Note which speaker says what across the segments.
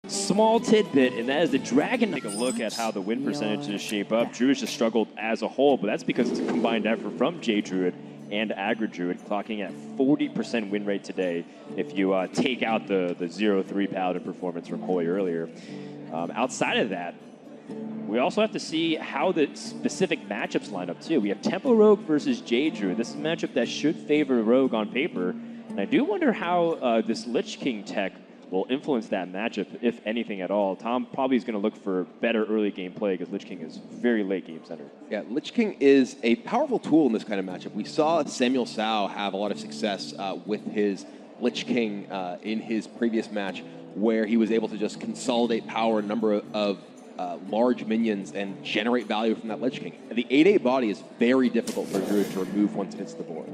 Speaker 1: small tidbit, and that is the Dragon. Take a look at how the win percentages shape up. Druid just struggled as a whole, but that's because it's a combined effort from J Druid and Aggro Druid, clocking at 40% win rate today if you take out the 0-3 Paladin performance from Hoy earlier. Outside of that, we also have to see how the specific matchups line up too. We have Tempo Rogue versus J Druid. This is a matchup that should favor Rogue on paper, and I do wonder how this Lich King tech will influence that matchup, if anything at all. Tom probably is going to look for better early game play because Lich King is very late game centered.
Speaker 2: Yeah, Lich King is a powerful tool in this kind of matchup. We saw Samuel Sao have a lot of success with his Lich King in his previous match, where he was able to just consolidate power a number of large minions and generate value from that Lich King. And the 8/8 body is very difficult for Druid to remove once it hits the board.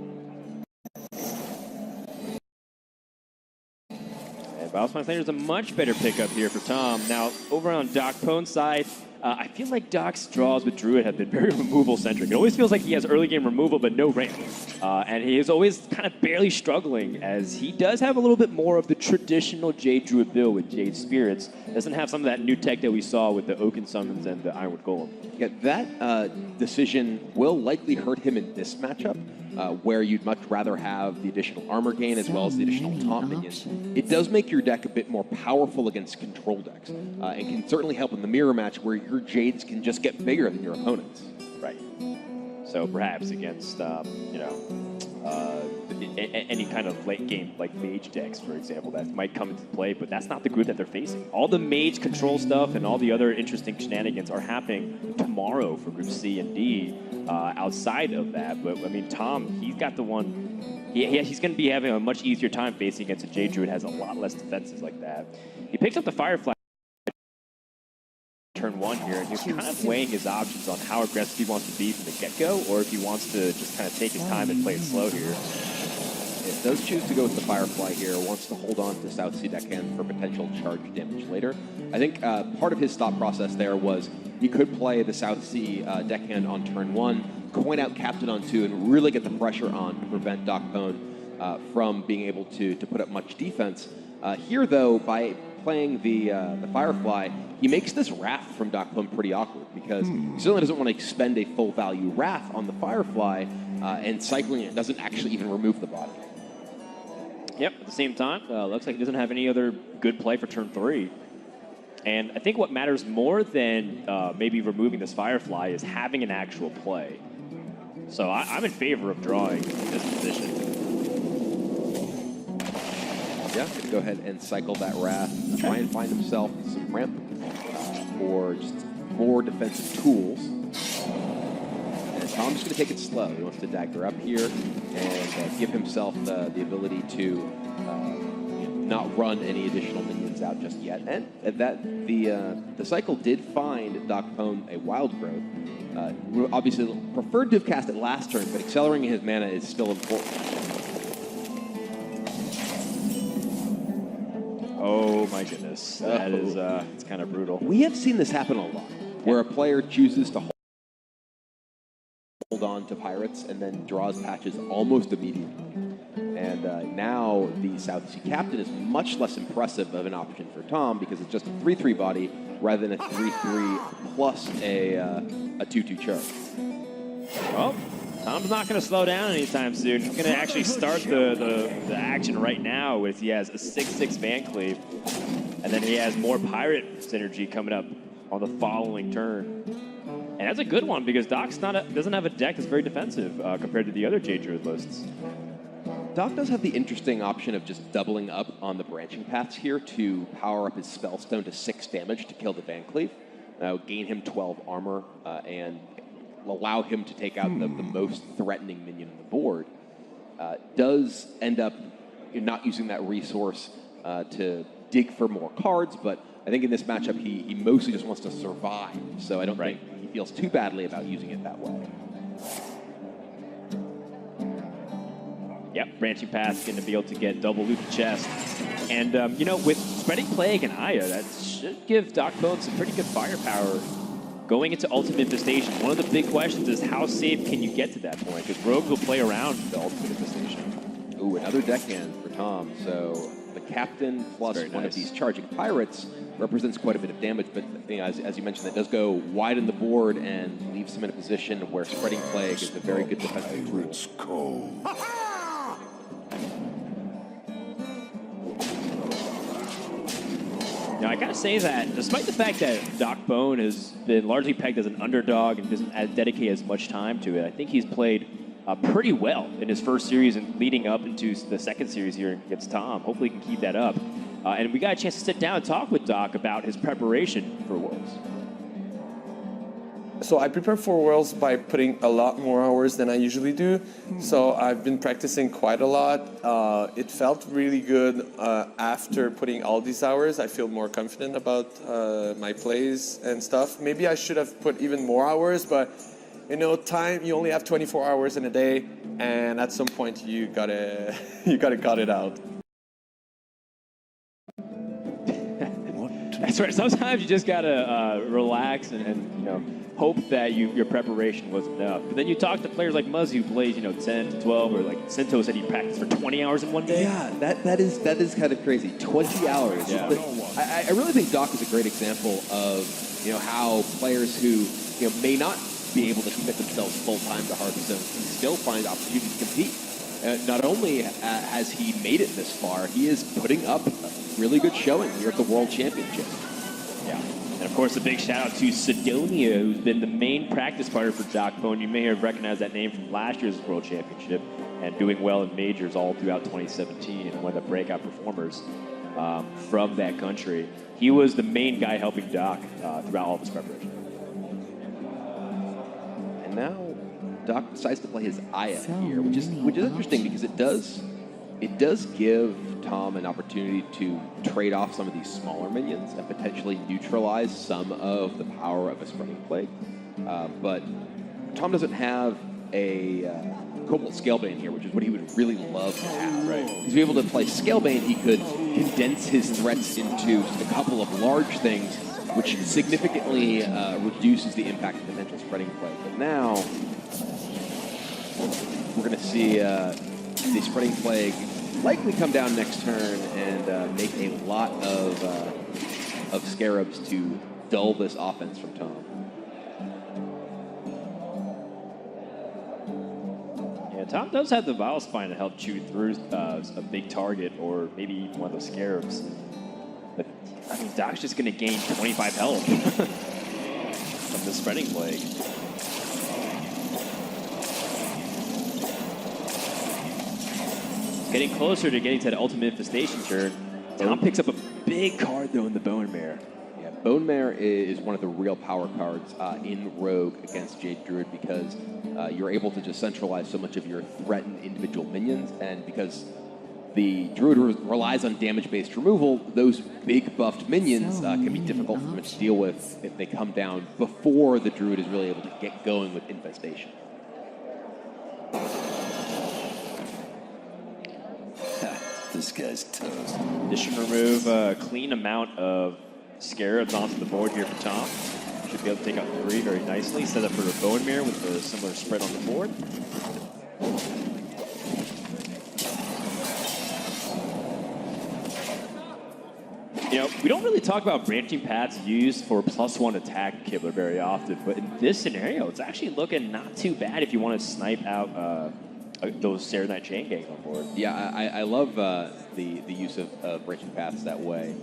Speaker 1: Battlespine Slayer is a much better pickup here for Tom. Now, over on Docpwn's side, I feel like Doc's draws with Druid have been very removal-centric. It always feels like he has early game removal, but no ramp. And he is always kind of barely struggling, as he does have a little bit more of the traditional Jade Druid build with Jade Spirits. Doesn't have some of that new tech that we saw with the Oaken Summons and the Ironwood Golem.
Speaker 2: Yeah, that decision will likely hurt him in this matchup, where you'd much rather have the additional armor gain as well as the additional taunt minions. It does make your deck a bit more powerful against control decks, and can certainly help in the mirror match where your Jades can just get bigger than your opponents.
Speaker 1: Right. So perhaps against, any kind of late game, like mage decks, for example, that might come into play, but that's not the group that they're facing. All the mage control stuff and all the other interesting shenanigans are happening tomorrow for Group C and D outside of that. But, I mean, Tom, he's got the one, he's going to be having a much easier time facing against a J Druid has a lot less defenses like that. He picks up the Firefly turn one here, and he's kind of weighing his options on how aggressive he wants to be from the get-go, or if he wants to just kind of take his time and play it slow here.
Speaker 2: It does choose to go with the Firefly here, wants to hold on to South Sea Deckhand for potential charge damage later. I think part of his thought process there was he could play the South Sea Deckhand on turn one, coin out Captain on two, and really get the pressure on to prevent Docpwn from being able to put up much defense. Here, though, by playing the Firefly, he makes this Wrath from Docpwn pretty awkward because he certainly doesn't want to expend a full value Wrath on the Firefly, and cycling it doesn't actually even remove the body.
Speaker 1: Yep, at the same time, looks like he doesn't have any other good play for turn three. And I think what matters more than maybe removing this Firefly is having an actual play. So I'm in favor of drawing in this position.
Speaker 2: Yeah, go ahead and cycle that Wrath, try and find himself some ramp or just more defensive tools. And Tom's just going to take it slow. He wants to dagger up here and give himself the ability to not run any additional minions out just yet. And that the cycle did find Docpwn a Wild Growth. Obviously, preferred to have cast it last turn, but accelerating his mana is still important.
Speaker 1: Oh my goodness, that is it's kind of brutal.
Speaker 2: We have seen this happen a lot, where a player chooses to hold on to Pirates and then draws patches almost immediately. And now the South Sea Captain is much less impressive of an option for Tom because it's just a 3/3 body rather than a 3/3 plus a 2/2 charge.
Speaker 1: Well, Tom's not going to slow down anytime soon. He's going to actually start the action right now with he has a 6/6 Van Cleave, and then he has more Pirate synergy coming up on the following turn. And that's a good one because Doc's doesn't have a deck that's very defensive compared to the other J Druid lists.
Speaker 2: Doc does have the interesting option of just doubling up on the branching paths here to power up his Spellstone to 6 damage to kill the Van Cleave, gain him 12 armor, and allow him to take out the most threatening minion on the board. Does end up not using that resource to dig for more cards, but I think in this matchup he mostly just wants to survive, so I don't think he feels too badly about using it that way.
Speaker 1: Yep, branching path's going to be able to get double loot the chest. And, with Spreading Plague and Aya, that should give Docpwn some pretty good firepower going into Ultimate Infestation. One of the big questions is how safe can you get to that point? Because Rogues will play around the Ultimate Infestation.
Speaker 2: Ooh, another deckhand for Tom. So the captain plus
Speaker 1: Very
Speaker 2: one
Speaker 1: nice.
Speaker 2: of these charging pirates represents quite a bit of damage. But as you mentioned, it does go wide in the board and leaves him in a position where Spreading Plague is a very good defensive tool.
Speaker 1: Now, I gotta say that despite the fact that Docpwn has been largely pegged as an underdog and doesn't dedicate as much time to it, I think he's played pretty well in his first series and leading up into the second series here against Tom. Hopefully he can keep that up. And we got a chance to sit down and talk with Doc about his preparation for Worlds.
Speaker 3: So I prepare for Worlds by putting a lot more hours than I usually do. So I've been practicing quite a lot. It felt really good after putting all these hours. I feel more confident about my plays and stuff. Maybe I should have put even more hours, but you know, time, you only have 24 hours in a day, and at some point you gotta cut it out.
Speaker 1: That's right. Sometimes you just gotta relax and you know, hope that your preparation was enough. But then you talk to players like Muzzy who plays 10 to 12, or like Sento said he practiced for 20 hours in one day.
Speaker 2: Yeah, that is kind of crazy. 20 hours.
Speaker 1: Yeah.
Speaker 2: I really think Doc is a great example of how players who may not be able to commit themselves full time to Hearthstone can still find opportunities to compete. Not only has he made it this far, he is putting up a really good showing here at the World Championship.
Speaker 1: Yeah. And of course, a big shout out to Sidonia, who's been the main practice partner for Docpwn. You may have recognized that name from last year's World Championship and doing well in majors all throughout 2017 and one of the breakout performers from that country. He was the main guy helping Doc throughout all of his preparation.
Speaker 2: And now Doc decides to play his Aya here, which is interesting because it does give Tom an opportunity to trade off some of these smaller minions and potentially neutralize some of the power of a Spreading Plague. But Tom doesn't have a Cobalt Scalebane here, which is what he would really love to have. Right. He's able to play Scalebane, he could condense his threats into just a couple of large things, which significantly reduces the impact of potential Spreading Plague. But now we're going to see the Spreading Plague likely come down next turn and make a lot of Scarabs to dull this offense from Tom.
Speaker 1: Yeah, Tom does have the Vile Spine to help chew through a big target or maybe even one of those Scarabs. But I mean, Doc's just going to gain 25 health from the Spreading Plague. Getting closer to getting to that ultimate infestation turn. Tom picks up a big card though in the Bone Mare.
Speaker 2: Yeah, Bone Mare is one of the real power cards in Rogue against Jade Druid because you're able to just centralize so much of your threatened individual minions, and because the Druid relies on damage-based removal, those big buffed minions can be difficult for them to deal with if they come down before the Druid is really able to get going with infestation.
Speaker 4: This guy's toast.
Speaker 1: This should remove a clean amount of Scarabs onto the board here for Tom. Should be able to take out 3 very nicely. Set up for a Bone Mare with a similar spread on the board. We don't really talk about branching paths used for +1 attack Kibler very often, but in this scenario, it's actually looking not too bad if you want to snipe out those Serenite Chain Gangs on board.
Speaker 2: Yeah, I love the use of branching paths that way.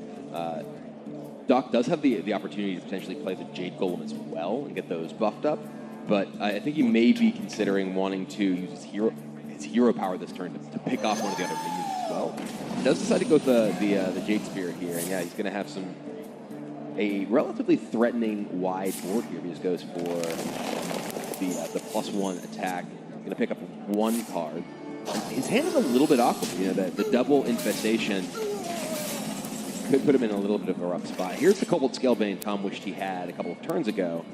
Speaker 2: Doc does have the opportunity to potentially play the Jade Golem as well and get those buffed up, but I think he may be considering wanting to use his hero power this turn to pick off one of the other minions as well. He does decide to go with the Jade Spear here, and yeah, he's going to have a relatively threatening wide board here. He just goes for the +1 attack. Going to pick up 1 card. His hand is a little bit awkward. The double infestation could put him in a little bit of a rough spot. Here's the Cobalt Scalebane Tom wished he had a couple of turns ago.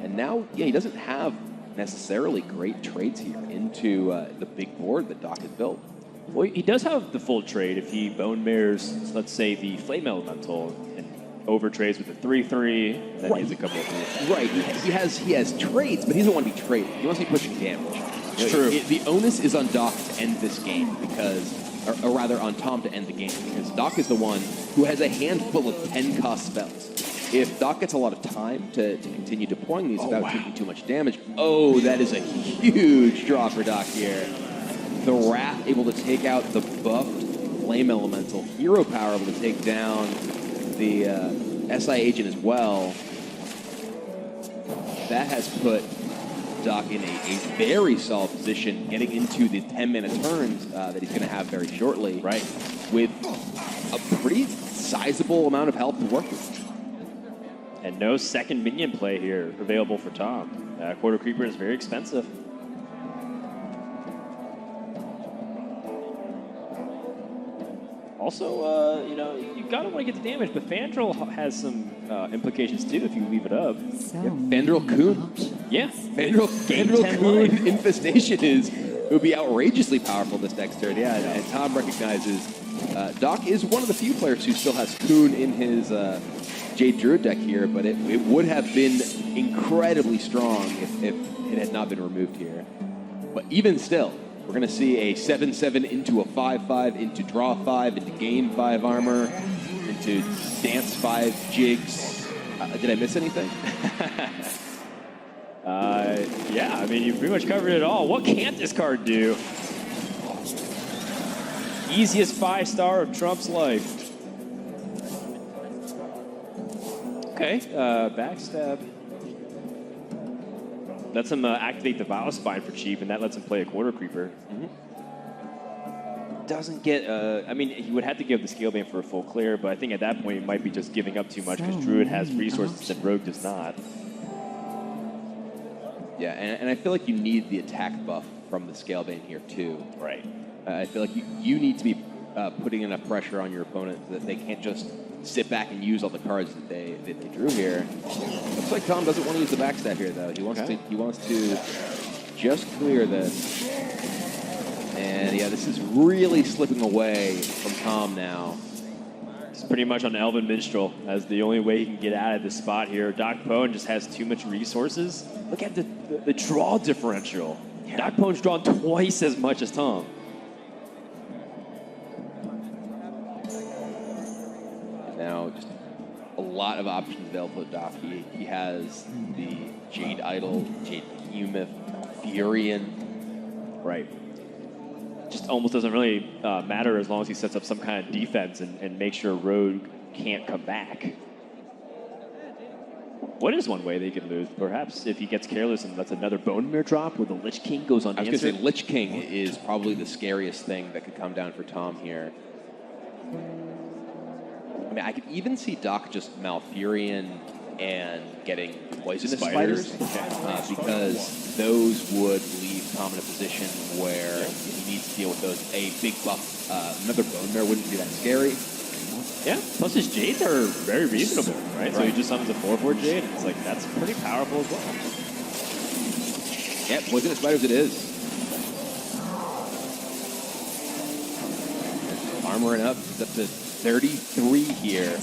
Speaker 2: And now, he doesn't have necessarily great trades here into the big board that Doc has built.
Speaker 1: Well, he does have the full trade if he Bone Mares, let's say, the Flame Elemental and overtrades with a 3/3, and then he has a couple of 3.
Speaker 2: Right, he has trades, but he doesn't want to be traded. He wants to be pushing damage.
Speaker 1: It's true.
Speaker 2: The onus is on Doc to end this game because or rather on Tom to end the game, because Doc is the one who has a handful of 10-cost spells. If Doc gets a lot of time to continue deploying these without taking too much damage, that is a huge draw for Doc here. The Wrath able to take out the buffed Flame Elemental. Hero Power able to take down the SI Agent as well. That has put Doc in a very solid position, getting into the 10-minute turns that he's going to have very shortly.
Speaker 1: Right.
Speaker 2: With a pretty sizable amount of health to work with.
Speaker 1: And no second minion play here available for Tom. Quarter Creeper is very expensive. Also, you gotta want to get the damage, but Fandral has some implications too if you leave it up.
Speaker 2: Fandral Coon.
Speaker 1: Yeah.
Speaker 2: Fandral Coon Infestation would be outrageously powerful this next turn. Yeah, and Tom recognizes Doc is one of the few players who still has Coon in his Jade Druid deck here, but it would have been incredibly strong if it had not been removed here. But even still, we're going to see a 7/7 into a 5/5, into draw 5, into gain 5 armor, into dance 5 jigs. Did I miss anything?
Speaker 1: Yeah, I mean, you pretty much covered it all. What can't this card do? Easiest 5-star of Trump's life. Okay, backstab. Lets him activate the Vial Spine for cheap, and that lets him play a Quarter Creeper. Doesn't get, I mean, he would have to give the Scalebane for a full clear, but I think at that point he might be just giving up too much because Druid has resources that Rogue does not.
Speaker 2: Yeah, and I feel like you need the attack buff from the Scalebane here too.
Speaker 1: Right.
Speaker 2: I feel like you need to be putting enough pressure on your opponent that they can't just sit back and use all the cards that they drew here. Looks like Tom doesn't want to use the backstab here though. He wants to just clear this. And yeah, this is really slipping away from Tom now.
Speaker 1: It's pretty much on Elven Minstrel as the only way he can get out of this spot here. Docpwn just has too much resources. Look at the draw differential. Yeah. Docpwn's drawn twice as much as Tom.
Speaker 2: Now, just a lot of options available to Doc. He has the Jade Idol, Jade Behemoth, Furion.
Speaker 1: Right. Just almost doesn't really matter as long as he sets up some kind of defense and makes sure Rogue can't come back. What is one way they could lose? Perhaps if he gets careless and lets another Bone Mirror drop where the Lich King goes unanswered.
Speaker 2: I was going to say, Lich King is probably the scariest thing that could come down for Tom here. I mean, I could even see Doc just Malfurion and getting Poisonous Spiders. Because those would leave Tom in a position where he needs to deal with those. A big buff, another Bone Mirror wouldn't be that scary.
Speaker 1: Yeah, plus his Jades are very reasonable, right? So he just summons a 4/4 Jade, and it's like, that's pretty powerful as well.
Speaker 2: Yeah, Poisonous Spiders it is. Armoring up, it's up to 33 here.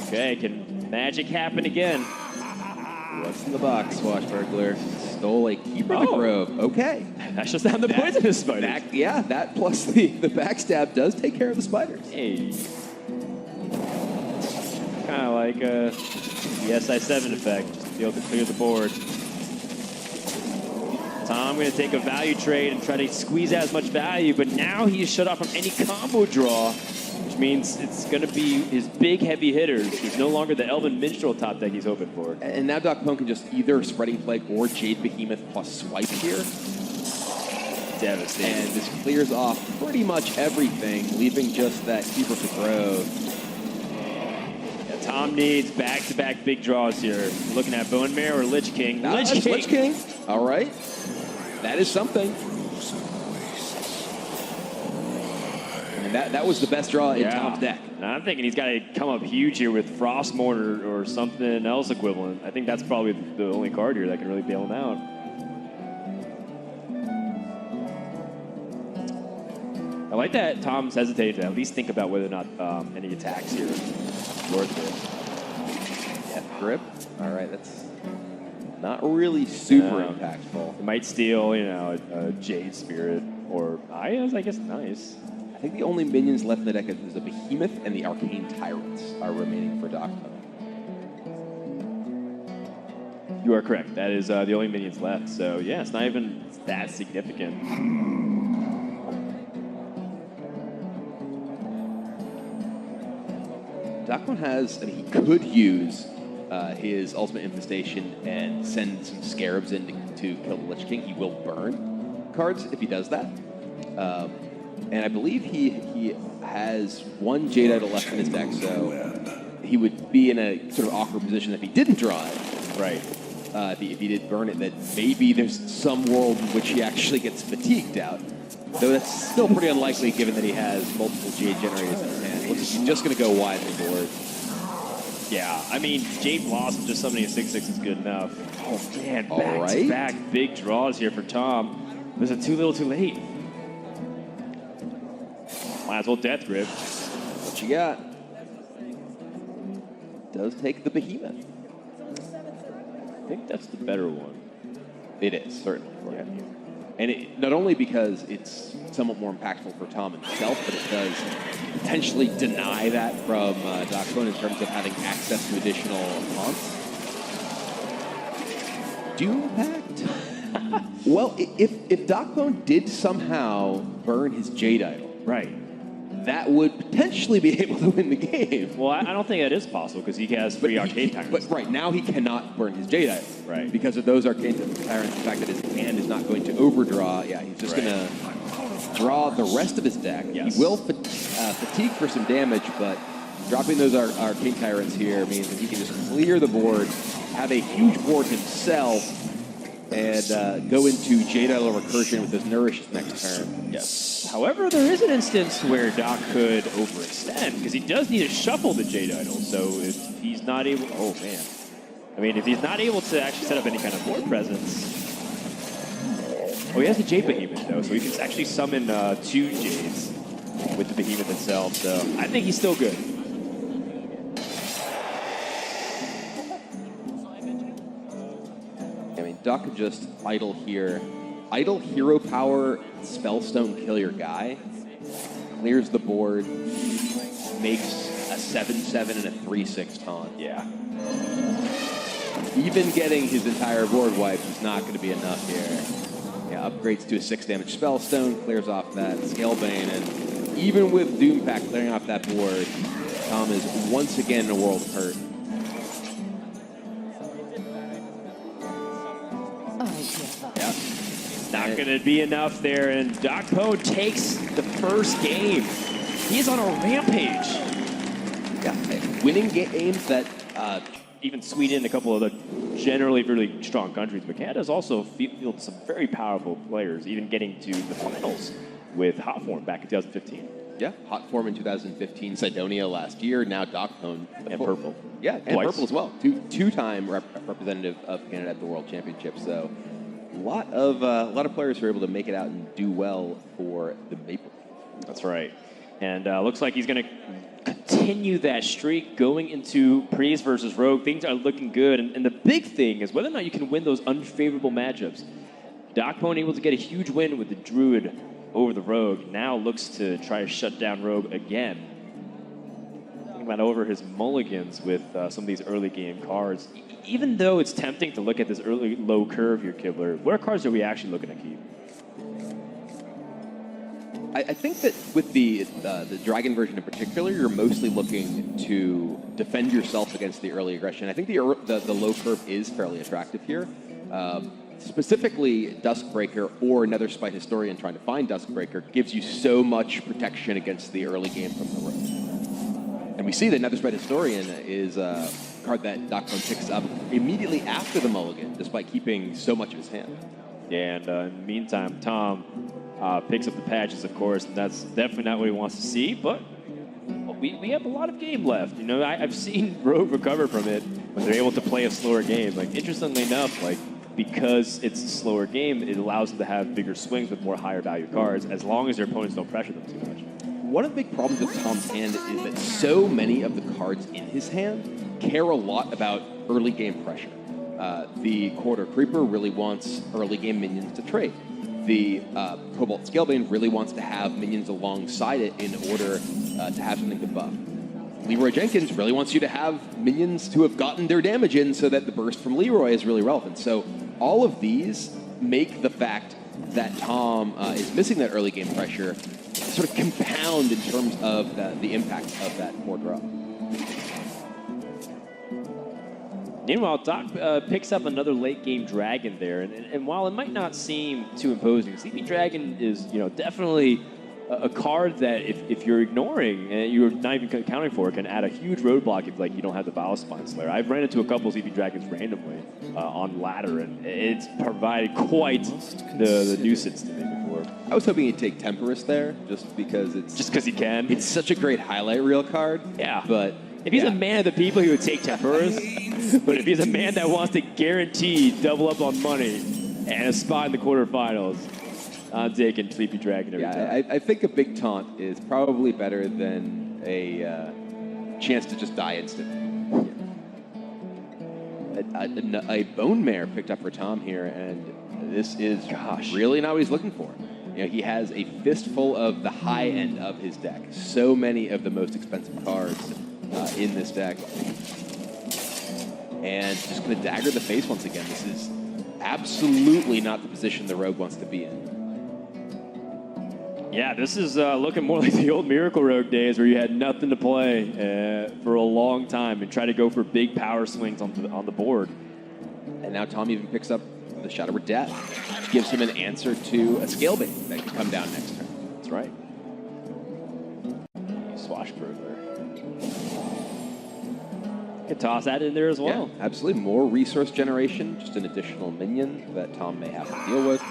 Speaker 1: Okay, can magic happen again?
Speaker 2: What's in the box, Swashbuckler? Stole a Keeper of the Grove. Okay.
Speaker 1: That's just down the Poisonous Spiders.
Speaker 2: That plus the backstab does take care of the spiders.
Speaker 1: Hey. Kind of like the SI7 effect, just to be able to clear the board. Tom going to take a value trade and try to squeeze out as much value, but now he's shut off from any combo draw, which means it's going to be his big heavy hitters. He's no longer the Elven Minstrel top deck he's hoping for.
Speaker 2: And now Docpwn can just either Spreading Plague or Jade Behemoth plus swipe here.
Speaker 1: Devastating.
Speaker 2: And this clears off pretty much everything, leaving just that Keeper of the Grove.
Speaker 1: Yeah, Tom needs back-to-back big draws here. Looking at Bone Mirror or Lich King.
Speaker 2: Lich King. All right. That is something. And that was the best draw in Tom's deck.
Speaker 1: And I'm thinking he's got to come up huge here with Frost Mortar or something else equivalent. I think that's probably the only card here that can really bail him out. I like that Tom's hesitated to at least think about whether or not any attacks here are worth it.
Speaker 2: Yeah, grip. All right, that's not really super impactful.
Speaker 1: It might steal, a Jade Spirit. Or Ayas, I guess, nice.
Speaker 2: I think the only minions left in the deck is the Behemoth and the Arcane Tyrants are remaining for Docpwn.
Speaker 1: You are correct. That is the only minions left. So, yeah, it's not even that significant.
Speaker 2: Docpwn has, I mean, he could use his Ultimate Infestation and send some Scarabs in to kill the Lich King. He will burn cards if he does that. And I believe he has one Jade Idol left in his deck, so he would be in a sort of awkward position if he didn't draw it.
Speaker 1: Right.
Speaker 2: If he did burn it, that maybe there's some world in which he actually gets fatigued out. Though that's still pretty unlikely given that he has multiple Jade generators in his hand. Looks like he's just going to go wide on the board.
Speaker 1: Yeah, I mean, Jade Blossom just summoning a 6/6 is good enough. Oh, man, back-to-back big draws here for Tom. Was it too little too late? Might as well Death Grip.
Speaker 2: What you got? Does take the Behemoth.
Speaker 1: I think that's the better one.
Speaker 2: It is, certainly.
Speaker 1: Yeah.
Speaker 2: And it, not only because it's somewhat more impactful for Tom himself, but it does potentially deny that from Docpwn in terms of having access to additional taunts. Doom Pact? Well, if Docpwn did somehow burn his Jade Idol,
Speaker 1: Right.
Speaker 2: that would potentially be able to win the game.
Speaker 1: Well, I don't think that is possible because he has free Arcane Tyrants.
Speaker 2: But right now he cannot burn his Jade Idol.
Speaker 1: Right.
Speaker 2: Because of those Arcane Tyrants, the fact that his hand is not going to overdraw. Yeah, he's just going to draw the rest of his deck.
Speaker 1: Yes.
Speaker 2: He will fatigue for some damage, but dropping those Arcane Tyrants here means that he can just clear the board, have a huge board himself, and go into Jade Idol Recursion with his Nourish next turn.
Speaker 1: Yes. However, there is an instance where Doc could overextend because he does need to shuffle the Jade Idol. So if he's not able, oh man, I mean, if he's not able to actually set up any kind of board presence, oh, he has the Jade Behemoth though, so he can actually summon 2 Jades with the Behemoth itself. So I think he's still good.
Speaker 2: I mean, Doc could just idle here. Idle Hero Power, Spellstone, kill your guy. Clears the board. Makes a 7/7 and a 3/6 taunt.
Speaker 1: Yeah.
Speaker 2: Even getting his entire board wiped is not going to be enough here. Yeah, upgrades to a 6 damage Spellstone, clears off that Scalebane, and even with Doom Pact clearing off that board, Tom is once again in a world of hurt. Yeah.
Speaker 1: Not going to be enough there, and Docpwn takes the first game. He's on a rampage.
Speaker 2: Yeah, winning games that
Speaker 1: Even Sweden, a couple of the generally really strong countries, but Canada's also fielded some very powerful players, even getting to the finals with Hot Form back in 2015.
Speaker 2: yeah, Hot Form in 2015, Sidonia last year, now Docpwn.
Speaker 1: And Purple.
Speaker 2: Yeah, and
Speaker 1: Twice.
Speaker 2: Purple as well. Two-time representative of Canada at the World Championships. So a lot of players who are able to make it out and do well for the Maple Leaf.
Speaker 1: That's right. And looks like he's going to continue that streak going into Priest versus Rogue. Things are looking good. And the big thing is whether or not you can win those unfavorable matchups. Docpwn able to get a huge win with the Druid over the Rogue. Now looks to try to shut down Rogue again. Thinking about over his mulligans with some of these early game cards. Even though it's tempting to look at this early low curve here, Kibler, what cards are we actually looking to keep?
Speaker 2: I think that with the Dragon version in particular, you're mostly looking to defend yourself against the early aggression. I think the low curve is fairly attractive here. Specifically, Duskbreaker or Nether Spite Historian trying to find Duskbreaker gives you so much protection against the early game from the Rogue. And we see that Nether Spite Historian is a card that Docpwn picks up immediately after the mulligan, despite keeping so much of his hand.
Speaker 1: Yeah, and in the meantime, Tom picks up the patches, of course, and that's definitely not what he wants to see, but we have a lot of game left. You know, I've seen Rogue recover from it when they're able to play a slower game. Like, interestingly enough, like, because it's a slower game, it allows them to have bigger swings with more higher value cards, as long as their opponents don't pressure them too much.
Speaker 2: One of the big problems with Tom's hand is that so many of the cards in his hand care a lot about early game pressure. The Corridor Creeper really wants early game minions to trade. the Cobalt Scalebane really wants to have minions alongside it in order to have something to buff. Leroy Jenkins really wants you to have minions to have gotten their damage in so that the burst from Leroy is really relevant. So all of these make the fact that Tom is missing that early game pressure sort of compound in terms of the impact of that 4-drop.
Speaker 1: Meanwhile, Doc picks up another late game dragon there, and while it might not seem too imposing, Sleepy Dragon is definitely a card that if you're ignoring and you're not even accounting for it, can add a huge roadblock if you don't have the Biospine Slayer. I've ran into a couple Sleepy Dragons randomly on ladder, and it's provided quite the nuisance to me before.
Speaker 2: I was hoping he'd take Temperus there, just because
Speaker 1: he can.
Speaker 2: It's such a great highlight reel card.
Speaker 1: Yeah,
Speaker 2: but
Speaker 1: if he's a man of the people, he would take Temperus. But if he's a man that wants to guarantee double up on money and a spot in the quarterfinals, I'm taking Sleepy Dragon every time.
Speaker 2: I think a big taunt is probably better than a chance to just die instantly. A Bone Mare picked up for Tom here, and this is really not what he's looking for. He has a fistful of the high end of his deck. So many of the most expensive cards in this deck. And just going to dagger the face once again. This is absolutely not the position the Rogue wants to be in.
Speaker 1: Yeah, this is looking more like the old Miracle Rogue days where you had nothing to play for a long time and try to go for big power swings on the board.
Speaker 2: And now Tom even picks up the Shadow of Death. Gives him an answer to a Scalebane that can come down next turn.
Speaker 1: That's right. Swashbuckler. Could toss that in there as well.
Speaker 2: Yeah, absolutely. More resource generation, just an additional minion that Tom may have to deal with.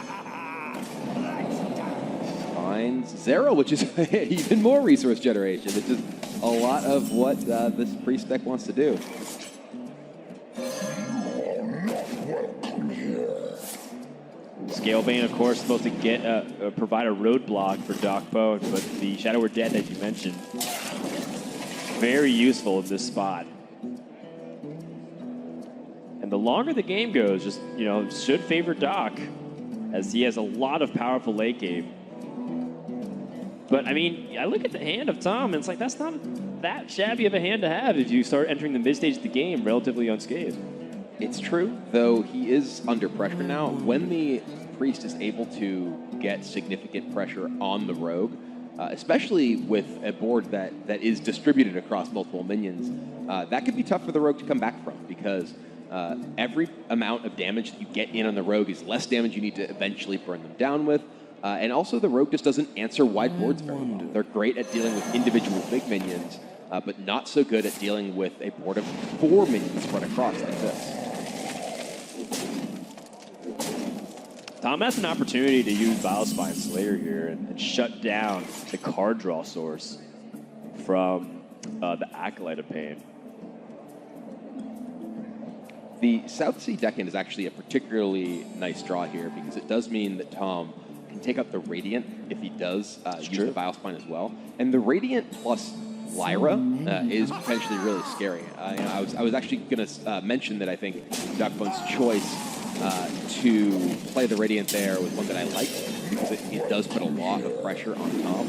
Speaker 2: Finds Zero, which is even more resource generation. It's just a lot of what this priest deck wants to do.
Speaker 1: Scalebane, of course, supposed to provide a roadblock for Docpwn, but the Shadow of Death, as you mentioned, very useful in this spot. And the longer the game goes, just should favor Doc, as he has a lot of powerful late game. But I mean, I look at the hand of Tom, and it's like that's not that shabby of a hand to have if you start entering the mid stage of the game relatively unscathed.
Speaker 2: It's true, though he is under pressure now. When the priest is able to get significant pressure on the rogue, especially with a board that is distributed across multiple minions, that could be tough for the rogue to come back from, because every amount of damage that you get in on the rogue is less damage you need to eventually burn them down with. And also the rogue just doesn't answer wide boards very well. They're great at dealing with individual big minions, but not so good at dealing with a board of 4 minions spread across like this.
Speaker 1: Tom has an opportunity to use Biospine Slayer here and shut down the card draw source from the Acolyte of Pain.
Speaker 2: The South Sea Deccan is actually a particularly nice draw here, because it does mean that Tom can take out the Radiant if he does use the Biospine as well. And the Radiant plus Lyra is potentially really scary. I was actually going to mention that I think Docpwn's choice to play the Radiant there was one that I liked, because it does put a lot of pressure on Tom.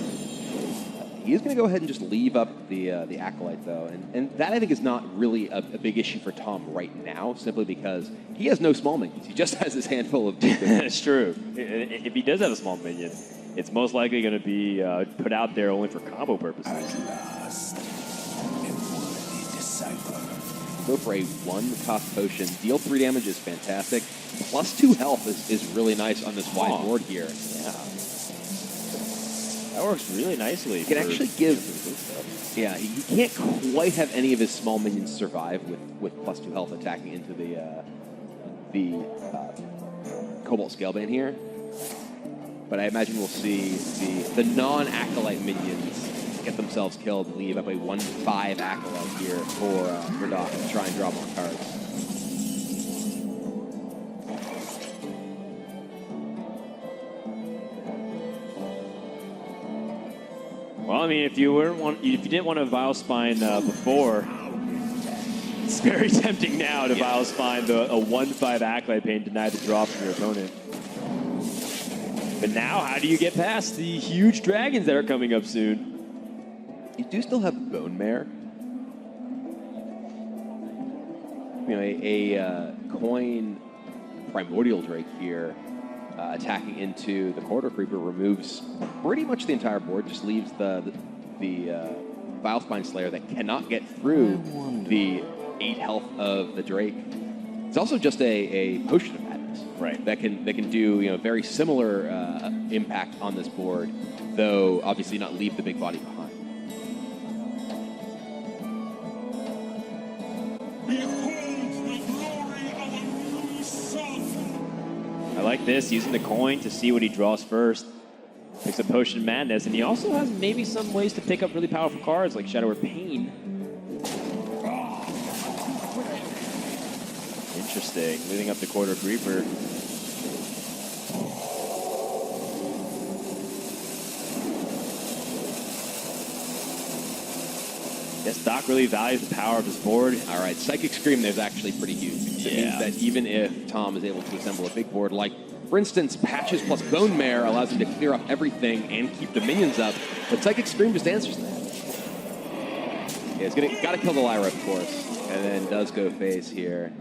Speaker 2: He is going to go ahead and just leave up the Acolyte, though, and that I think is not really a big issue for Tom right now, simply because he has no small minions. He just has his handful of big minions.
Speaker 1: That's true. If he does have a small minion, it's most likely going to be put out there only for combo purposes. Go for a 1-cost potion. Deal 3 damage is fantastic. Plus 2 health is really nice on this wide board here. Yeah. That works really nicely.
Speaker 2: He can actually give... Yeah, he can't quite have any of his small minions survive with plus 2 health attacking into the Cobalt Scalebane here. But I imagine we'll see the non-Acolyte minions get themselves killed and leave up a 1/5 Acolyte here for Doc to try and draw more cards.
Speaker 1: Well, I mean, if you didn't want to Biospine before, it's very tempting now to Biospine a 1/5 Acolyte Pain, deny the draw from your opponent. But now, how do you get past the huge dragons that are coming up soon?
Speaker 2: You do still have Bone Mare. You know, a coin Primordial Drake here attacking into the Quarter Creeper removes pretty much the entire board, just leaves the Vilespine Slayer that cannot get through the 8 health of the Drake. It's also just a Potion of Madness,
Speaker 1: right?
Speaker 2: That can do very similar impact on this board, though obviously not leave the big body behind.
Speaker 1: I like this, using the coin to see what he draws first. Picks up Potion of Madness, and he also has maybe some ways to pick up really powerful cards like Shadow or Pain. Interesting, leading up the Quarter Creeper. Yes, Doc really values the power of his board.
Speaker 2: All right, Psychic Scream there's actually pretty huge. It means that even if Tom is able to assemble a big board, like, for instance, Patches plus Bone Mare allows him to clear up everything and keep the minions up, but Psychic Scream just answers that. Yeah, it's got to kill the Lyra, of course, and then does go face here.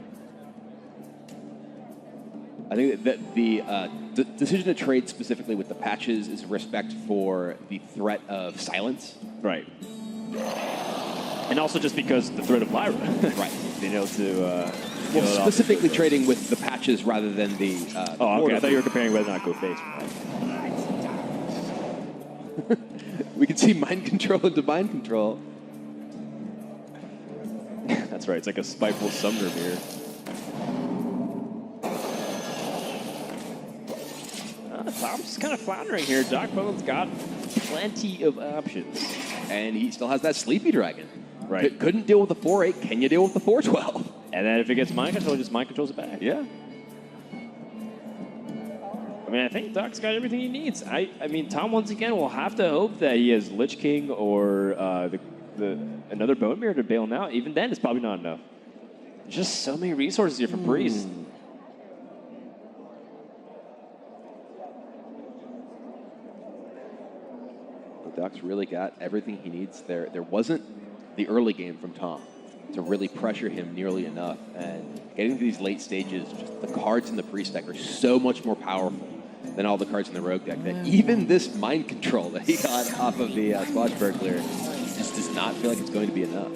Speaker 2: I think that the decision to trade specifically with the Patches is respect for the threat of silence.
Speaker 1: Right. And also just because the threat of Lyra.
Speaker 2: Right.
Speaker 1: Being able to...
Speaker 2: specifically trading with the Patches rather than the...
Speaker 1: oh, okay. I thought you were comparing whether or not go face.
Speaker 2: We can see Mind Control into Mind Control.
Speaker 1: That's right. It's like a spiteful summoner here. Tom's kind of floundering here. Docpwn's got plenty of options.
Speaker 2: And he still has that Sleepy Dragon.
Speaker 1: Right.
Speaker 2: Couldn't deal with the 4-8. Can you deal with the 4-12?
Speaker 1: And then if it gets Mind Control, just Mind Controls it back.
Speaker 2: Yeah.
Speaker 1: I mean, I think Doc's got everything he needs. I mean, Tom, once again, will have to hope that he has Lich King or another Bone Mirror to bail him out. Even then, it's probably not enough. There's just so many resources here for Priest.
Speaker 2: Doc's really got everything he needs there. There wasn't the early game from Tom to really pressure him nearly enough. And getting to these late stages, just the cards in the Priest deck are so much more powerful than all the cards in the Rogue deck that even this Mind Control that he got off of the Splash Burglar just does not feel like it's going to be enough.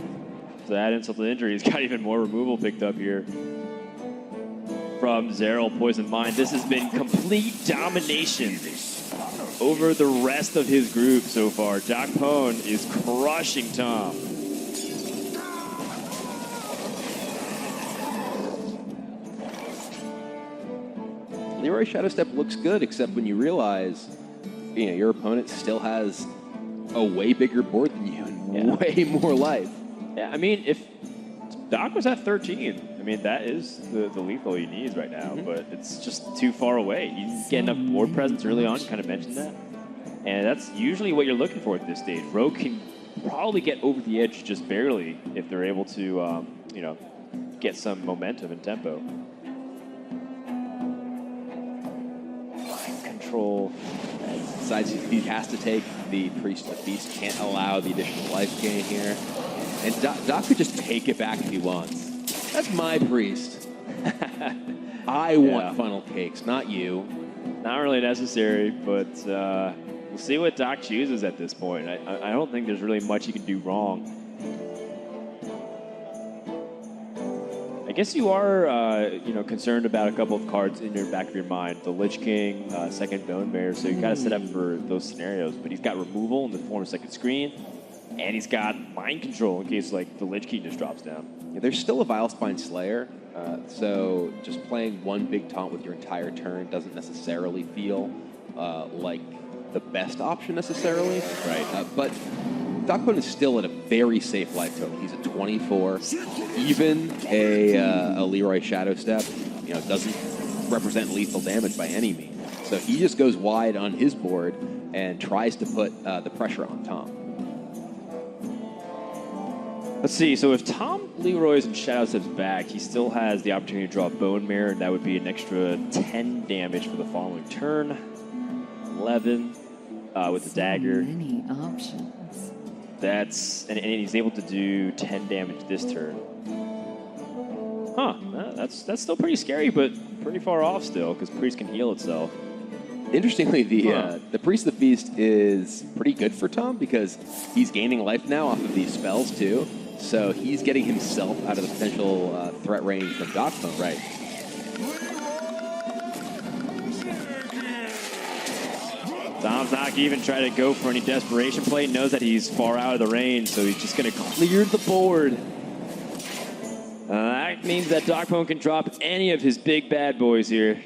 Speaker 1: So add insult to injury, he's got even more removal picked up here. From Zeril, Poison Mind, this has been complete domination over the rest of his group so far. Docpwn is crushing Tom.
Speaker 2: Leroy Shadowstep looks good, except when you realize, your opponent still has a way bigger board than you and way more life.
Speaker 1: Yeah, I mean, if Doc was at 13, I mean, that is the lethal he needs right now, but it's just too far away. You get enough board presence early on, you kind of mentioned that. And that's usually what you're looking for at this stage. Rogue can probably get over the edge just barely if they're able to, get some momentum and tempo. Mind control.
Speaker 2: Besides, he has to take the Priest of the Feast, can't allow the additional life gain here. And Doc could just take it back if he wants. That's my Priest. I want funnel cakes, not you.
Speaker 1: Not really necessary, but we'll see what Doc chooses at this point. I don't think there's really much he can do wrong. I guess you are, concerned about a couple of cards in your back of your mind. The Lich King, second Bone Bear, so you got to set up for those scenarios. But he's got removal in the form of second screen, and he's got Mind Control in case the Lich King just drops down.
Speaker 2: Yeah, there's still a Vilespine Slayer, so just playing one big taunt with your entire turn doesn't necessarily feel like the best option necessarily.
Speaker 1: Right.
Speaker 2: But Docpwn is still at a very safe life total. He's at 24. Even a Leroy Shadowstep, doesn't represent lethal damage by any means. So he just goes wide on his board and tries to put the pressure on Tom.
Speaker 1: Let's see. So if Tom Leroy's and Shadowstep's back, he still has the opportunity to draw Bone Mirror, and that would be an extra 10 damage for the following turn. 11 with the dagger.
Speaker 5: Many options.
Speaker 1: And he's able to do 10 damage this turn. Huh, that's still pretty scary, but pretty far off still, because Priest can heal itself.
Speaker 2: Interestingly, the Priest of the Feast is pretty good for Tom because he's gaining life now off of these spells too. So he's getting himself out of the potential threat range from Docpwn. Right.
Speaker 1: Tom's not even trying to go for any desperation play. He knows that he's far out of the range, so he's just going to clear the board. That means that Docpwn can drop any of his big bad boys here.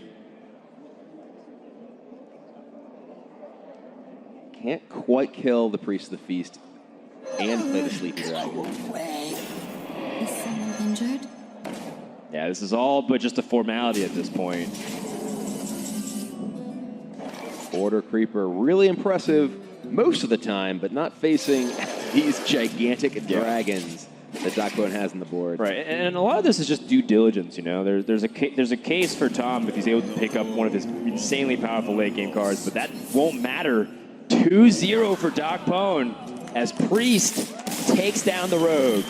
Speaker 2: Can't quite kill the Priest of the Feast and play the Sleepy Dragon.
Speaker 5: Is someone injured?
Speaker 1: Yeah, this is all but just a formality at this point.
Speaker 2: Border Creeper, really impressive most of the time, but not facing these gigantic dragons that Docpwn has on the board.
Speaker 1: Right, and a lot of this is just due diligence, you know. There's a case for Tom if he's able to pick up one of his insanely powerful late game cards, but that won't matter. 2-0 for Docpwn as Priest takes down the Rogue.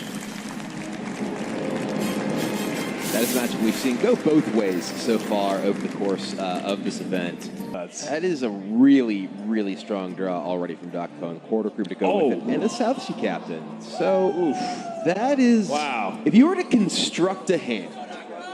Speaker 2: That is a matchup we've seen go both ways so far over the course of this event. That is a really, really strong draw already from Docpwn. Quarter Creep to go with it. And the South Sea Captain. So, that is...
Speaker 1: Wow.
Speaker 2: If you were to construct a hand,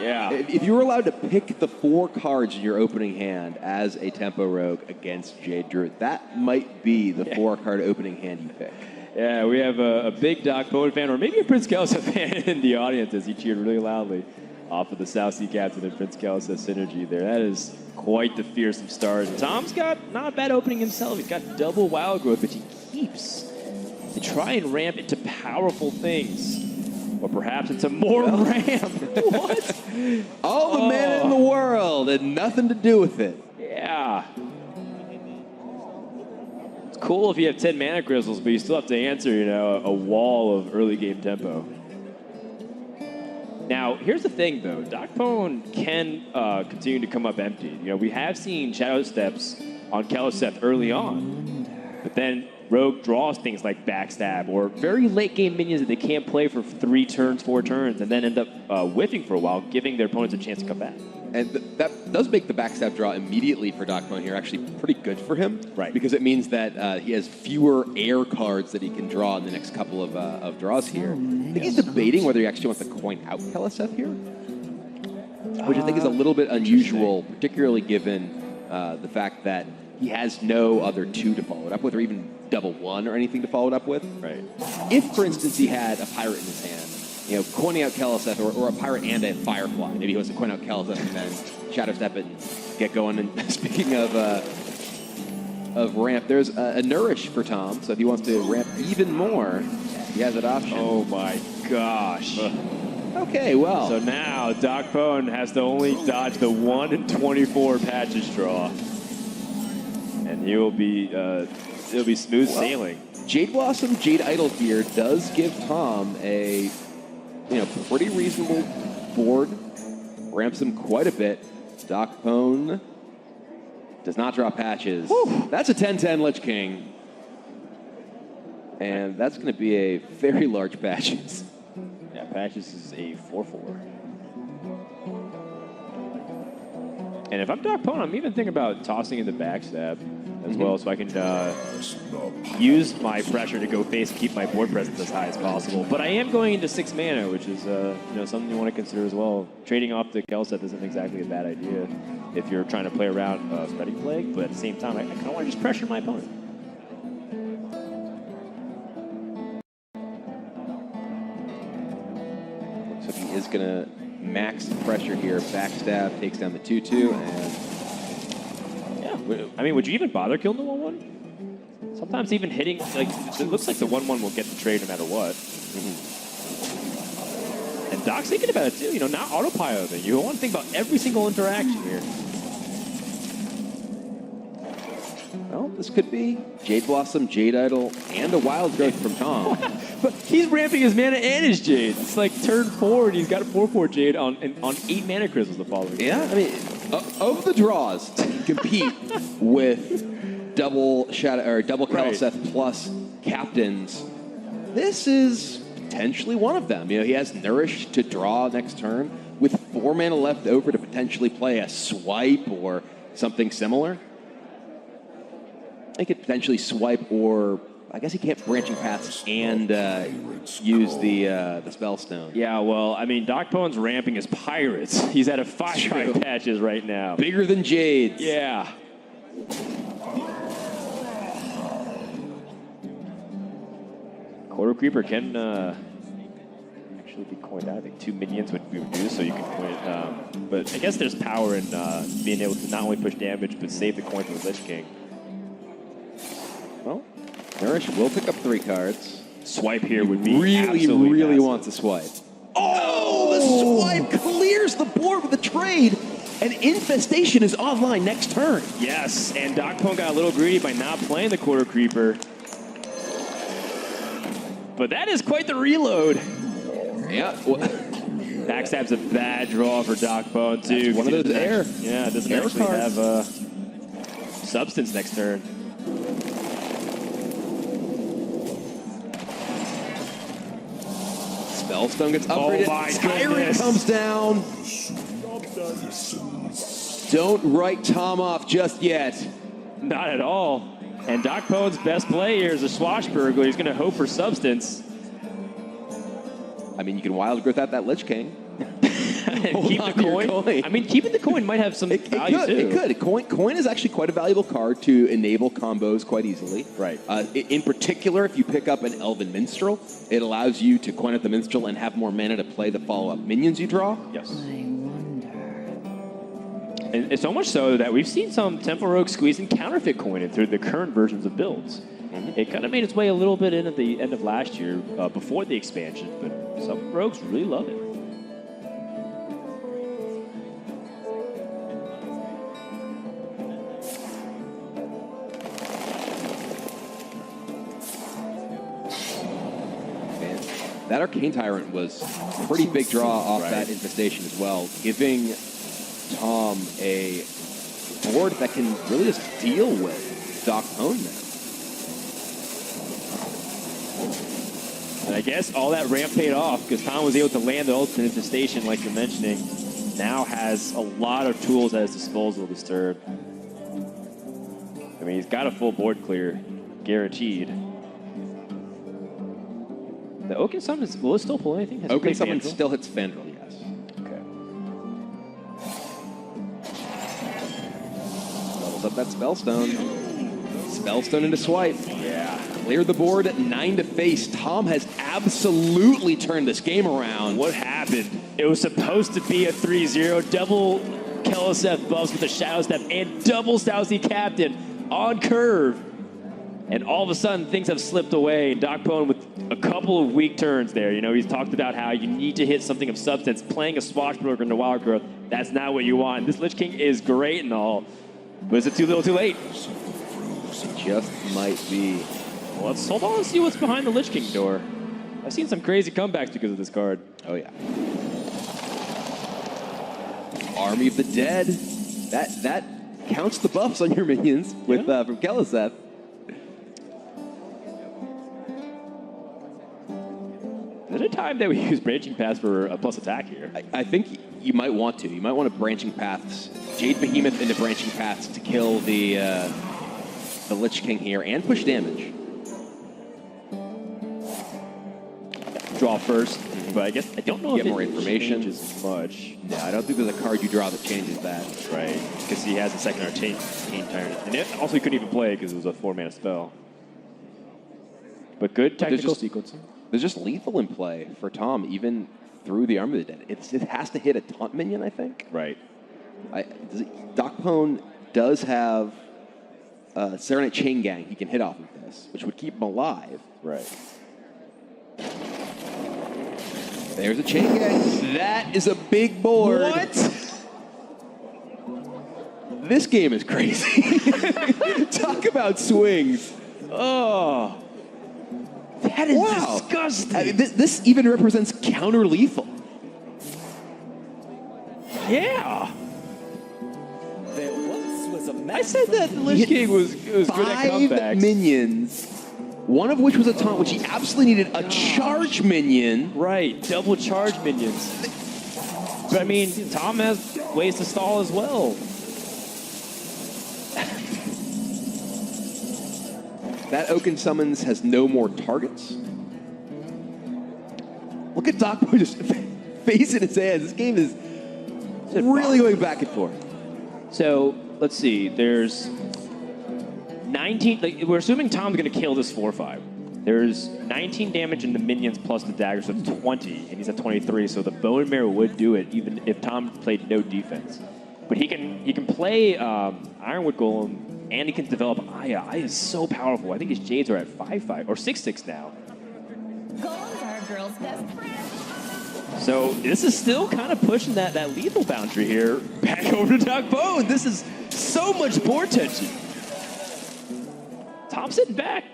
Speaker 1: yeah.
Speaker 2: If you were allowed to pick the 4 cards in your opening hand as a Tempo Rogue against Jade Druid, that might be the 4-card opening hand you pick.
Speaker 1: Yeah, we have a big Docpwn fan, or maybe a Prince Kelsa fan in the audience as he cheered really loudly off of the South Sea Captain and Prince Kelsa synergy there. That is quite the fearsome start. And Tom's got not a bad opening himself. He's got double Wild Growth, which he keeps to try and ramp into powerful things. Or perhaps it's a more ramp. What?
Speaker 2: All the mana in the world and nothing to do with it.
Speaker 1: Yeah. It's cool if you have 10 mana crystals, but you still have to answer, you know, a wall of early game tempo. Now, here's the thing, though. Docpwn can continue to come up empty. You know, we have seen Shadow Steps on Keleseth early on, but then Rogue draws things like Backstab or very late game minions that they can't play for 3 turns, 4 turns, and then end up whiffing for a while, giving their opponents a chance to come back.
Speaker 2: And that does make the Backstab draw immediately for Docpwn here actually pretty good for him.
Speaker 1: Right.
Speaker 2: Because it means that he has fewer air cards that he can draw in the next couple of draws here. I think he's debating whether he actually wants to coin out Keleseth here, which I think is a little bit unusual, particularly given the fact that he has no other 2 to follow it up with, or even double 1 or anything to follow it up with.
Speaker 1: Right.
Speaker 2: If, for instance, he had a pirate in his hand, you know, coining out Keleseth, or a pirate and a Firefly. Maybe he wants to coin out Keleseth and then Shadow Step it and get going. And speaking of ramp, there's a Nourish for Tom. So if he wants to ramp even more, he has that option.
Speaker 1: Oh my gosh.
Speaker 2: Okay, well.
Speaker 1: So now Docpwn has to only dodge the 1 in 24 patches draw. And he will be, it'll be smooth sailing.
Speaker 2: Jade Blossom, Jade Idol here does give Tom a, pretty reasonable board. Ramps him quite a bit. Docpwn does not draw patches. Whew. That's a 10-10 Lich King. And that's going to be a very large patches.
Speaker 1: Yeah, patches is a 4/4. And if I'm Docpwn, I'm even thinking about tossing in the Backstab as well, so I can use my pressure to go face and keep my board presence as high as possible. But I am going into 6 mana, which is something you want to consider as well. Trading off the Keleseth isn't exactly a bad idea if you're trying to play around Spreading Plague, but at the same time, I kind of want to just pressure my opponent.
Speaker 2: So he is going to max pressure here. Backstab takes down the 2/2, and
Speaker 1: I mean, would you even bother killing the 1/1? Sometimes even hitting, it looks like the 1/1 will get the trade no matter what. Mm-hmm. And Doc's thinking about it too, not autopiloting. You want to think about every single interaction here.
Speaker 2: Well, this could be Jade Blossom, Jade Idol, and a Wild Growth from Tom.
Speaker 1: But he's ramping his mana and his Jade. It's like turn 4, and he's got a 4/4 Jade on 8 mana crystals the following.
Speaker 2: Yeah, I mean, of the draws to compete with double Kaliseth plus captains. This is potentially one of them. You know, he has Nourish to draw next turn with 4 mana left over to potentially play a swipe or something similar. He could potentially swipe, or I guess he can't Branching Paths and use the Spellstone.
Speaker 1: Yeah, well, I mean, Docpwn's ramping his pirates. He's at a 5-5 patches right now.
Speaker 2: Bigger than Jade's.
Speaker 1: Yeah. Quarter Creeper can actually be coined out. I think 2 minions would be reduced, so you can coin it. But I guess there's power in being able to not only push damage, but save the coin from the Lich King.
Speaker 2: Well, Nourish will pick up 3 cards.
Speaker 1: Swipe here would be
Speaker 2: really
Speaker 1: massive.
Speaker 2: wants a swipe. Oh, the swipe clears the board with the trade, and Infestation is online next turn.
Speaker 1: Yes, and Docpwn got a little greedy by not playing the Quarter Creeper. But that is quite the reload.
Speaker 2: Yeah.
Speaker 1: Backstab's a bad draw for Docpwn, too.
Speaker 2: One of those air.
Speaker 1: Yeah, it doesn't
Speaker 2: air
Speaker 1: actually
Speaker 2: cards.
Speaker 1: have substance next turn.
Speaker 2: Spellstone gets upgraded.
Speaker 1: my
Speaker 2: Skyrim
Speaker 1: goodness.
Speaker 2: comes down. Don't write Tom off just yet.
Speaker 1: Not at all. And Docpwn's best play here is a Swashbuckler. He's going to hope for substance.
Speaker 2: I mean, you can Wild Growth out that Lich King.
Speaker 1: And keep the
Speaker 2: on to your
Speaker 1: coin.
Speaker 2: coin.
Speaker 1: I mean, keeping the coin might have some value, too.
Speaker 2: It could. Coin is actually quite a valuable card to enable combos quite easily.
Speaker 1: Right.
Speaker 2: In particular, if you pick up an Elven Minstrel, it allows you to coin up the Minstrel and have more mana to play the follow-up minions you draw.
Speaker 1: Yes.
Speaker 5: I wonder.
Speaker 1: And it's so much so that we've seen some Temple Rogue squeezing counterfeit coin in through the current versions of builds. It kind of made its way a little bit in at the end of last year before the expansion, but some rogues really love it.
Speaker 2: That Arcane Tyrant was a pretty big draw off that Infestation as well, giving Tom a board that can really just deal with Docpwn now.
Speaker 1: And I guess all that ramp paid off because Tom was able to land the ultimate Infestation, like you're mentioning. Now has a lot of tools at his disposal to disturb. I mean, he's got a full board clear, guaranteed. The Oaken Summon, will it still pull anything? Has it
Speaker 2: Oaken
Speaker 1: played
Speaker 2: Summon
Speaker 1: Fandral?
Speaker 2: still hits Fandral, yes.
Speaker 1: Okay.
Speaker 2: Levels up that Spellstone. Spellstone into swipe.
Speaker 1: Yeah.
Speaker 2: Clear the board, 9 to face. Tom has absolutely turned this game around.
Speaker 1: What happened? It was supposed to be a 3-0, double Kaliseth buffs with a Shadow Step, and double Stousey Captain on curve. And all of a sudden, things have slipped away. Docpwn with a couple of weak turns there. You know, he's talked about how you need to hit something of substance. Playing a Swashbuckler into Wild Growth, that's not what you want. This Lich King is great and all, but is it too little too late?
Speaker 2: Just might be.
Speaker 1: Well, let's hold on and see what's behind the Lich King door. I've seen some crazy comebacks because of this card.
Speaker 2: Oh, yeah. Army of the Dead. That counts the buffs on your minions with from Kaliseth.
Speaker 1: Is it a time that we use Branching Paths for a plus attack here?
Speaker 2: I think you might want to. You might want to Branching Paths, Jade Behemoth into Branching Paths to kill the Lich King here and push damage.
Speaker 1: Draw first, but I guess I don't know
Speaker 2: Get
Speaker 1: if
Speaker 2: more
Speaker 1: it
Speaker 2: information.
Speaker 1: changes much.
Speaker 2: No, I don't think there's a card you draw that changes that.
Speaker 1: Right, because he has a second Arcane Tyrant. And also he couldn't even play because it was a 4-mana spell. But good technical sequencing.
Speaker 2: There's just lethal in play for Tom, even through the Army of the Dead. It has to hit a taunt minion, I think.
Speaker 1: Right.
Speaker 2: Docpwn does have Serenite Chain Gang he can hit off of this, which would keep him alive.
Speaker 1: Right.
Speaker 2: There's a Chain Gang. That is a big board.
Speaker 1: What?
Speaker 2: This game is crazy. Talk about swings.
Speaker 1: Oh. That is disgusting.
Speaker 2: I mean, this even represents counter-lethal.
Speaker 1: Yeah.
Speaker 6: There once was a man.
Speaker 1: I said that the Lich King was good at
Speaker 2: 5
Speaker 1: comebacks.
Speaker 2: minions, one of which was a taunt, which he absolutely needed a charge minion.
Speaker 1: Right, double charge minions. But I mean, Tom has ways to stall as well.
Speaker 2: That Oaken Summons has no more targets. Look at Docpwn just facing his hands. This game is really going back and forth.
Speaker 1: So let's see. There's 19. Like, we're assuming Tom's going to kill this 4/5. There's 19 damage in the minions plus the dagger, so it's 20, and he's at 23. So the Bone Marrow would do it, even if Tom played no defense. But he can play Ironwood Golem, and he can develop Aya. Aya is so powerful. I think his Jades are at 5/5 or 6/6 now.
Speaker 5: Golems are a girl's best friend.
Speaker 1: So this is still kind of pushing that lethal boundary here. Back over to Docpwn. This is so much board tension. Tom's sitting back.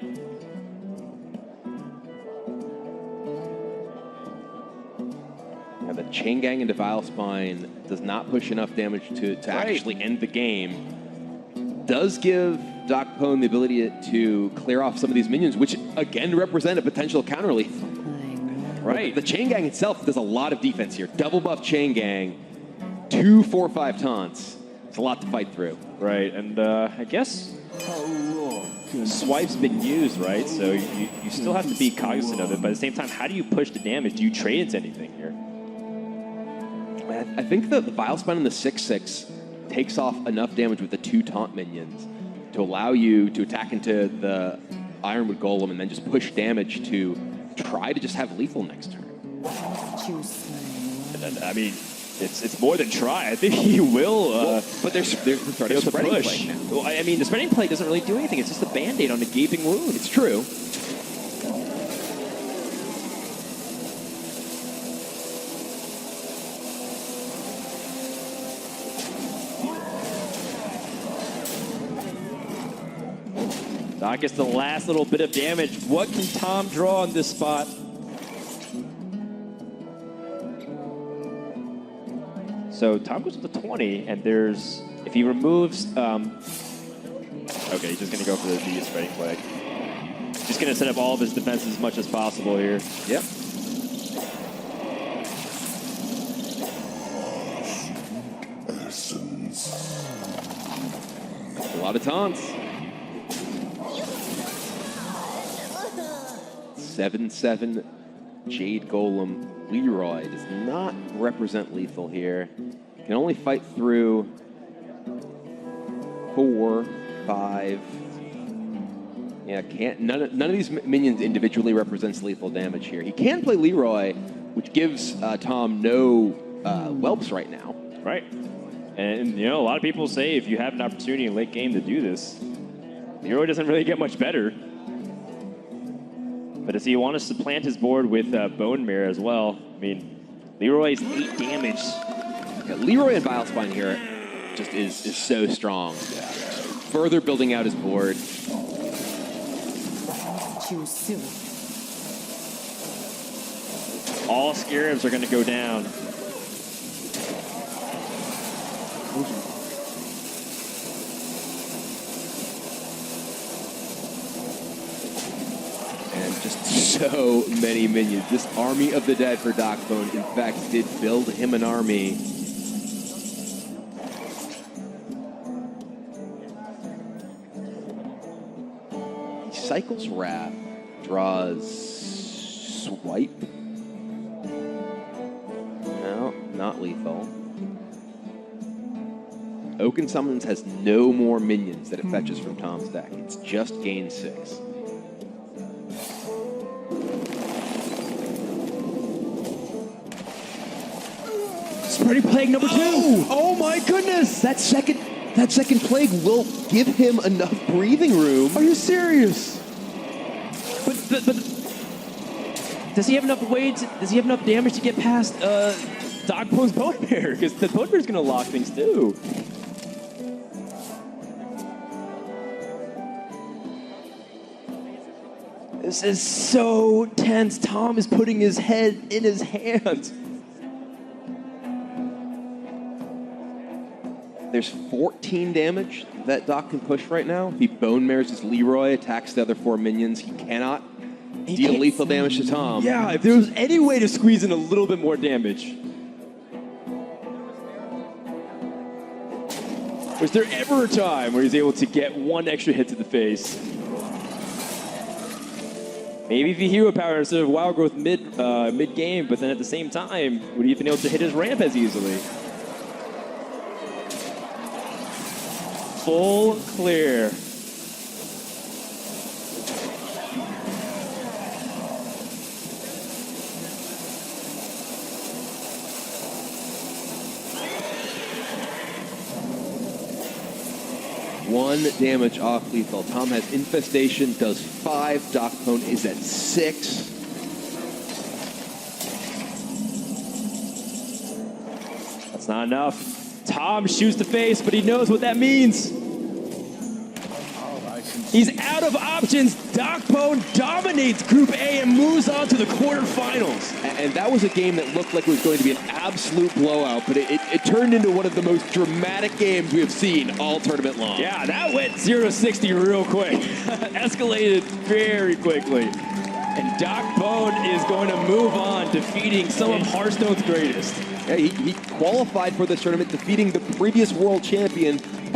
Speaker 2: Yeah, the Chain Gang into Vile Spine does not push enough damage to actually end the game. Does give Docpwn the ability to clear off some of these minions, which again represent a potential counter lethal.
Speaker 1: Right.
Speaker 2: The Chain Gang itself does a lot of defense here. Double buff Chain Gang, 2 4/5 taunts. It's a lot to fight through.
Speaker 1: Right, and I guess Swipe's been used, right? So you still have to be cognizant of it, but at the same time, how do you push the damage? Do you trade into anything here?
Speaker 2: I think the Vile Spine in the 6/6 takes off enough damage with the 2 taunt minions to allow you to attack into the Ironwood Golem and then just push damage to try to just have lethal next turn.
Speaker 1: I mean, it's more than try. I think he will.
Speaker 2: But there's sort of spreading
Speaker 1: push.
Speaker 2: play now.
Speaker 1: Well, I mean, the spreading play doesn't really do anything. It's just a band-aid on a gaping wound.
Speaker 2: It's true.
Speaker 1: Doc gets the last little bit of damage. What can Tom draw on this spot? So Tom goes with the 20, and there's, if he removes, okay, he's just going to go for the spreading plague. Just going to set up all of his defenses as much as possible here.
Speaker 2: Yep. A lot of taunts. 7/7 Jade Golem. Leroy does not represent lethal here. Can only fight through 4, 5. Yeah, can't. None of these minions individually represents lethal damage here. He can play Leroy, which gives Tom no whelps right now.
Speaker 1: Right. And, you know, a lot of people say if you have an opportunity in late game to do this, Leroy doesn't really get much better. But does he want to supplant his board with Bone Mirror as well? I mean, Leroy's 8 damage.
Speaker 2: Yeah, Leroy and Vile Spine here just is so strong. Yeah. Further building out his board.
Speaker 5: Too soon.
Speaker 1: All Scarabs are going to go down.
Speaker 2: Just so many minions. This army of the dead for Docpwn, in fact, did build him an army. He cycles Wrath, draws Swipe. No, not lethal. Oaken Summons has no more minions that it fetches from Tom's deck. It's just gain 6.
Speaker 1: Spreading Plague number 2.
Speaker 2: Oh my goodness! That second plague will give him enough breathing room.
Speaker 1: Are you serious? But does he have enough weight? Does he have enough damage to get past Docpwn's Bone Bear? Because the Bone Bear's going to lock things too. This is so tense. Tom is putting his head in his hands.
Speaker 2: There's 14 damage that Doc can push right now. If he bone mares his Leroy, attacks the other 4 minions, he cannot deal lethal damage to Tom.
Speaker 1: Yeah, if there was any way to squeeze in a little bit more damage. Was there ever a time where he's able to get one extra hit to the face? Maybe if he hero power instead of wild growth mid game, but then at the same time, would he have been able to hit his ramp as easily? Full clear.
Speaker 2: One damage off lethal. Tom has Infestation, does 5. Docpwn is at 6.
Speaker 1: That's not enough. Tom shoots the face, but he knows what that means. He's out of options. Docpwn dominates Group A and moves on to the quarterfinals.
Speaker 2: And that was a game that looked like it was going to be an absolute blowout, but it turned into one of the most dramatic games we have seen all tournament long.
Speaker 1: Yeah, that went 0-60 real quick. Escalated very quickly. And Docpwn is going to move on, defeating some of Hearthstone's greatest.
Speaker 2: Yeah, he qualified for this tournament, defeating the previous world champion